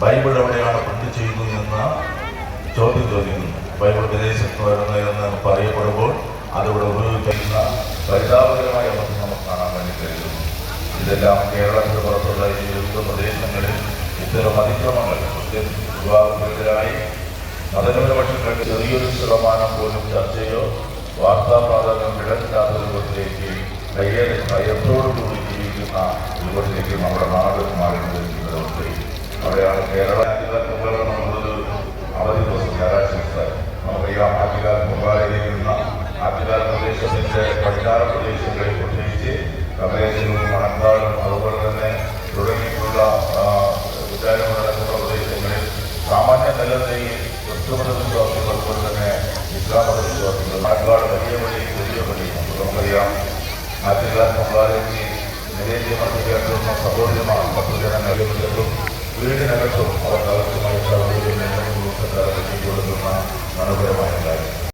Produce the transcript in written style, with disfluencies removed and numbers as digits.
Bible എവിടെയാണ് print ചെയ്യുന്നതെന്ന ചോദ്യം ചോദിക്കുന്നു. ബൈബിൾ വിദേശത്ത് വരുന്നതെന്ന് പറയപ്പെടുമ്പോൾ അതിവിടെ ഉപയോഗിക്കുന്ന പരിതാപകരമായ അവസ്ഥ നമുക്ക് കാണാൻ വേണ്ടി കഴിയുന്നു. ഇതെല്ലാം കേരളത്തിന് പുറത്തുള്ള ഈ വിവിധ പ്രദേശങ്ങളിൽ ഇത്തരം അതിക്രമങ്ങൾ വിവാഹത്തിനെതിരായി മതന്യൂനപക്ഷങ്ങൾക്ക് ചെറിയൊരു ശതമാനം പോലും ചർച്ചയോ വാർത്താ പ്രാധാന്യം കിടക്കാത്ത രൂപത്തിലേക്ക് ഭയത്തോടുകൂടി ജീവിക്കുന്ന രൂപത്തിലേക്ക് നമ്മുടെ നാട് മാറിക്കൊണ്ടിരിക്കുന്നതുകൊണ്ട് അവിടെയാണ് കേരള നമ്മളൊരു അവധി ദിവസം ഞായറാഴ്ച നമുക്കറിയാം. ആറ്റുകാൽ മുമ്പായിരിക്കുന്ന ആറ്റുകാൽ പ്രദേശത്തിന്റെ പടിഞ്ഞാറ് പ്രദേശങ്ങളിൽ പ്രത്യേകിച്ച് കമലേശ്വരവും മണക്കാടും അതുപോലെ തന്നെ തുടങ്ങിയിട്ടുള്ള വിദ്യാലയം നടക്കുന്ന പ്രദേശങ്ങളിൽ സാമാന്യ നിലനിലയിൽ ക്രിസ്തുമത വിശ്വാസികൾ അതുപോലെ തന്നെ ഇസ്ലാം മത വിശ്വാസികൾ മണക്കാട് വലിയ പള്ളി ചെറിയ പള്ളി നമുക്കറിയാം. ആറ്റുകാൽ മുമ്പാലേക്ക് നിവേദ്യമർദ്ദിക്കേണ്ടുന്ന സഹോദരിമാർ 10 ജനങ്ങളിലും വീടിനകത്തും അവർക്ക് ആവശ്യമായ സൗകര്യം കൊടുക്കുന്ന മനോഹരമായ